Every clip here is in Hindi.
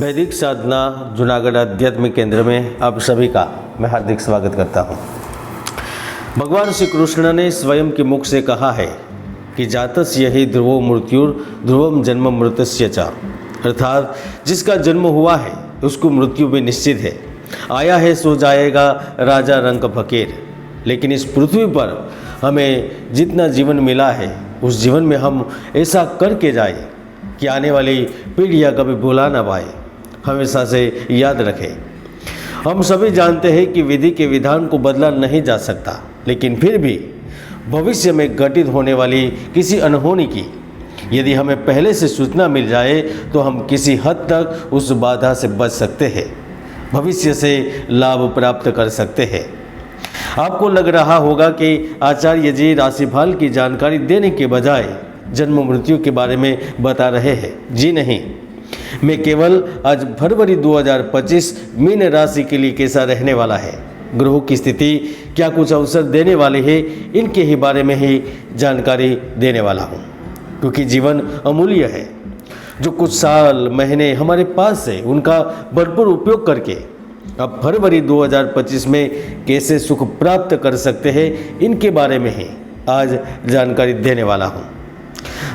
वैदिक साधना जूनागढ़ आध्यात्मिक केंद्र में आप सभी का मैं हार्दिक स्वागत करता हूँ। भगवान श्री कृष्ण ने स्वयं के मुख से कहा है कि जातस्य ही ध्रुवो मृत्युर ध्रुवम जन्म मृतस्य च, अर्थात जिसका जन्म हुआ है उसको मृत्यु भी निश्चित है। आया है सो जाएगा राजा रंक फकीर। लेकिन इस पृथ्वी पर हमें जितना जीवन मिला है उस जीवन में हम ऐसा करके जाए कि आने वाली पीढ़ियाँ कभी भुला ना पाए, हमेशा से याद रखें। हम सभी जानते हैं कि विधि के विधान को बदला नहीं जा सकता, लेकिन फिर भी भविष्य में घटित होने वाली किसी अनहोनी की यदि हमें पहले से सूचना मिल जाए तो हम किसी हद तक उस बाधा से बच सकते हैं, भविष्य से लाभ प्राप्त कर सकते हैं। आपको लग रहा होगा कि आचार्य जी राशिफल की जानकारी देने के बजाय जन्म मृत्यु के बारे में बता रहे हैं। जी नहीं, मैं केवल आज फरवरी 2025 मीन राशि के लिए कैसा रहने वाला है, ग्रहों की स्थिति क्या कुछ अवसर देने वाले हैं, इनके ही बारे में ही जानकारी देने वाला हूँ। क्योंकि जीवन अमूल्य है। जो कुछ साल महीने हमारे पास है उनका भरपूर उपयोग करके अब फरवरी 2025 में कैसे सुख प्राप्त कर सकते हैं, इनके बारे में ही आज जानकारी देने वाला हूँ।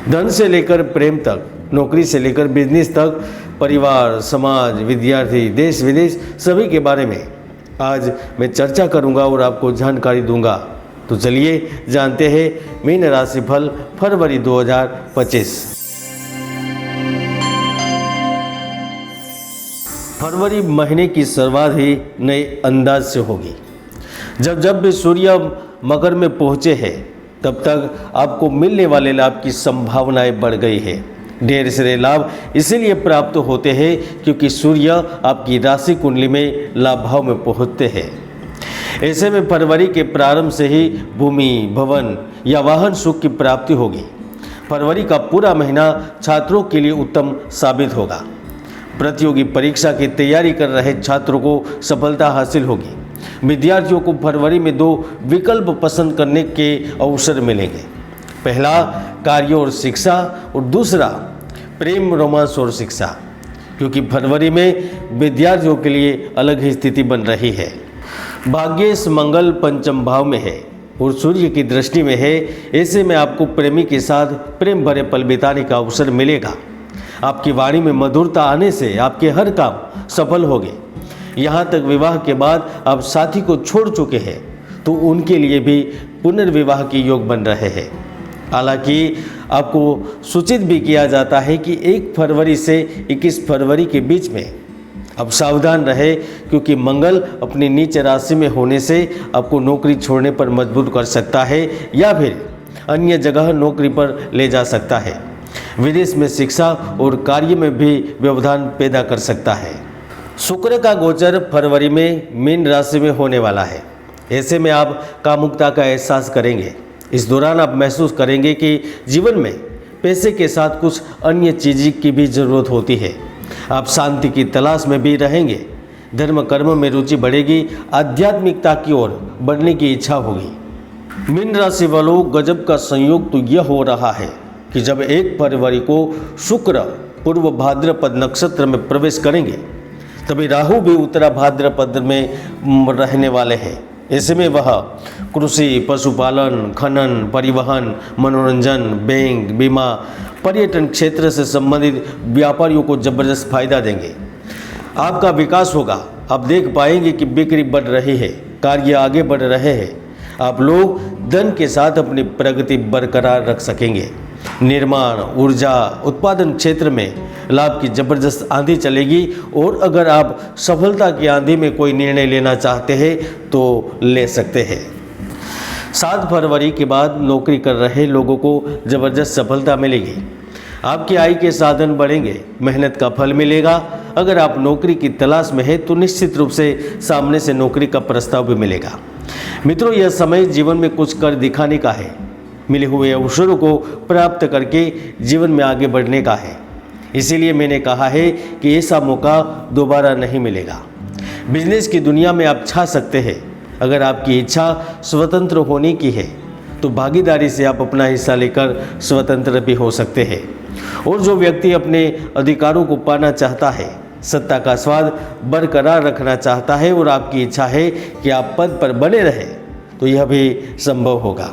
धन से लेकर प्रेम तक, नौकरी से लेकर बिजनेस तक, परिवार, समाज, विद्यार्थी, देश विदेश सभी के बारे में आज मैं चर्चा करूंगा और आपको जानकारी दूंगा। तो चलिए जानते हैं मीन राशि फल फरवरी 2025। फरवरी महीने की शुरुआत ही नए अंदाज से होगी। जब भी सूर्य मकर में पहुँचे हैं तब तक आपको मिलने वाले लाभ की संभावनाएं बढ़ गई है। ढेर सारे लाभ इसीलिए प्राप्त होते हैं क्योंकि सूर्य आपकी राशि कुंडली में लाभ भाव में पहुंचते हैं। ऐसे में फरवरी के प्रारंभ से ही भूमि, भवन या वाहन सुख की प्राप्ति होगी। फरवरी का पूरा महीना छात्रों के लिए उत्तम साबित होगा। प्रतियोगी परीक्षा की तैयारी कर रहे छात्रों को सफलता हासिल होगी। विद्यार्थियों को फरवरी में 2 विकल्प पसंद करने के अवसर मिलेंगे। पहला कार्य और शिक्षा और दूसरा प्रेम, रोमांस और शिक्षा। क्योंकि फरवरी में विद्यार्थियों के लिए अलग ही स्थिति बन रही है। भाग्येश मंगल पंचम भाव में है और सूर्य की दृष्टि में है। ऐसे में आपको प्रेमी के साथ प्रेम भरे पल बिताने का अवसर मिलेगा। आपकी वाणी में मधुरता आने से आपके हर काम सफल होंगे। यहाँ तक विवाह के बाद आप साथी को छोड़ चुके हैं तो उनके लिए भी पुनर्विवाह के योग बन रहे हैं। हालांकि आपको सूचित भी किया जाता है कि 1 फरवरी से 21 फरवरी के बीच में अब सावधान रहे, क्योंकि मंगल अपनी नीच राशि में होने से आपको नौकरी छोड़ने पर मजबूर कर सकता है या फिर अन्य जगह नौकरी पर ले जा सकता है। विदेश में शिक्षा और कार्य में भी व्यवधान पैदा कर सकता है। शुक्र का गोचर फरवरी में मीन राशि में होने वाला है। ऐसे में आप कामुकता का एहसास करेंगे। इस दौरान आप महसूस करेंगे कि जीवन में पैसे के साथ कुछ अन्य चीज़ की भी ज़रूरत होती है। आप शांति की तलाश में भी रहेंगे। धर्म कर्म में रुचि बढ़ेगी। आध्यात्मिकता की ओर बढ़ने की इच्छा होगी। मीन राशि वालों, गजब का संयोग तो यह हो रहा है कि जब 1 फरवरी को शुक्र पूर्व भाद्रपद नक्षत्र में प्रवेश करेंगे तभी राहु भी उत्तरा भाद्रपद में रहने वाले हैं। ऐसे में वह कृषि, पशुपालन, खनन, परिवहन, मनोरंजन, बैंक, बीमा, पर्यटन क्षेत्र से संबंधित व्यापारियों को जबरदस्त फायदा देंगे। आपका विकास होगा। आप देख पाएंगे कि बिक्री बढ़ रही है, कार्य आगे बढ़ रहे हैं। आप लोग धन के साथ अपनी प्रगति बरकरार रख सकेंगे। निर्माण, ऊर्जा, उत्पादन क्षेत्र में लाभ की जबरदस्त आंधी चलेगी और अगर आप सफलता की आंधी में कोई निर्णय लेना चाहते हैं तो ले सकते हैं। 7 फरवरी के बाद नौकरी कर रहे लोगों को जबरदस्त सफलता मिलेगी। आपकी आय के साधन बढ़ेंगे, मेहनत का फल मिलेगा। अगर आप नौकरी की तलाश में हैं तो निश्चित रूप से सामने से नौकरी का प्रस्ताव भी मिलेगा। मित्रों, यह समय जीवन में कुछ कर दिखाने का है। मिले हुए अवसरों को प्राप्त करके जीवन में आगे बढ़ने का है। इसीलिए मैंने कहा है कि ऐसा मौका दोबारा नहीं मिलेगा। बिजनेस की दुनिया में आप छा सकते हैं। अगर आपकी इच्छा स्वतंत्र होने की है तो भागीदारी से आप अपना हिस्सा लेकर स्वतंत्र भी हो सकते हैं। और जो व्यक्ति अपने अधिकारों को पाना चाहता है सत्ता का स्वाद बरकरार रखना चाहता है और आपकी इच्छा है कि आप पद पर बने रहे, तो यह भी संभव होगा।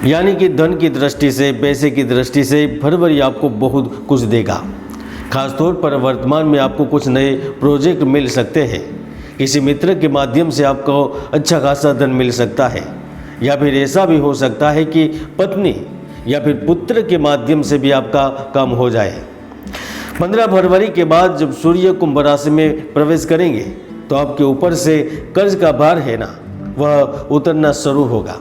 यानी कि धन की दृष्टि से, पैसे की दृष्टि से फरवरी आपको बहुत कुछ देगा। खासतौर पर वर्तमान में आपको कुछ नए प्रोजेक्ट मिल सकते हैं। किसी मित्र के माध्यम से आपको अच्छा खासा धन मिल सकता है, या फिर ऐसा भी हो सकता है कि पत्नी या फिर पुत्र के माध्यम से भी आपका काम हो जाए। 15 फरवरी के बाद जब सूर्य कुंभ राशि में प्रवेश करेंगे तो आपके ऊपर से कर्ज का भार है ना, वह उतरना शुरू होगा।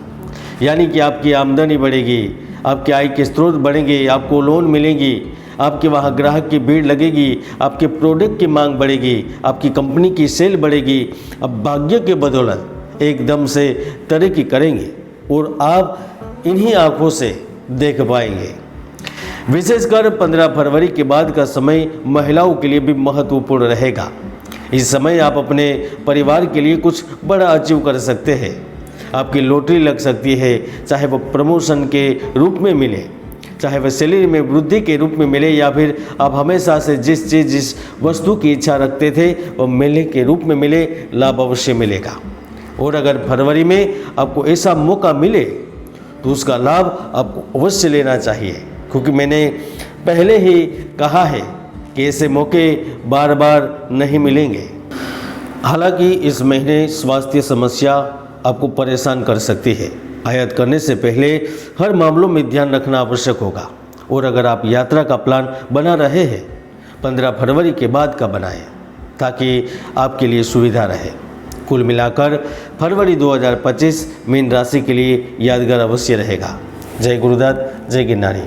यानी कि आपकी आमदनी बढ़ेगी, आपके आय के स्रोत बढ़ेंगे, आपको लोन मिलेंगी, आपके वहाँ ग्राहक की भीड़ लगेगी, आपके प्रोडक्ट की मांग बढ़ेगी, आपकी कंपनी की सेल बढ़ेगी। अब भाग्य के बदौलत एकदम से तरक्की करेंगे और आप इन्हीं आंखों से देख पाएंगे। विशेषकर 15 फरवरी के बाद का समय महिलाओं के लिए भी महत्वपूर्ण रहेगा। इस समय आप अपने परिवार के लिए कुछ बड़ा अचीव कर सकते हैं। आपकी लॉटरी लग सकती है, चाहे वह प्रमोशन के रूप में मिले, चाहे वह सैलरी में वृद्धि के रूप में मिले, या फिर आप हमेशा से जिस वस्तु की इच्छा रखते थे वह मिलने के रूप में मिले, लाभ अवश्य मिलेगा। और अगर फरवरी में आपको ऐसा मौका मिले तो उसका लाभ आपको अवश्य लेना चाहिए, क्योंकि मैंने पहले ही कहा है कि ऐसे मौके बार बार नहीं मिलेंगे। हालांकि इस महीने स्वास्थ्य समस्या आपको परेशान कर सकती है। आयात करने से पहले हर मामलों में ध्यान रखना आवश्यक होगा। और अगर आप यात्रा का प्लान बना रहे हैं 15 फरवरी के बाद का बनाएं, ताकि आपके लिए सुविधा रहे। कुल मिलाकर फरवरी 2025 मीन राशि के लिए यादगार अवश्य रहेगा। जय गुरुदत्त, जय गिरनारी।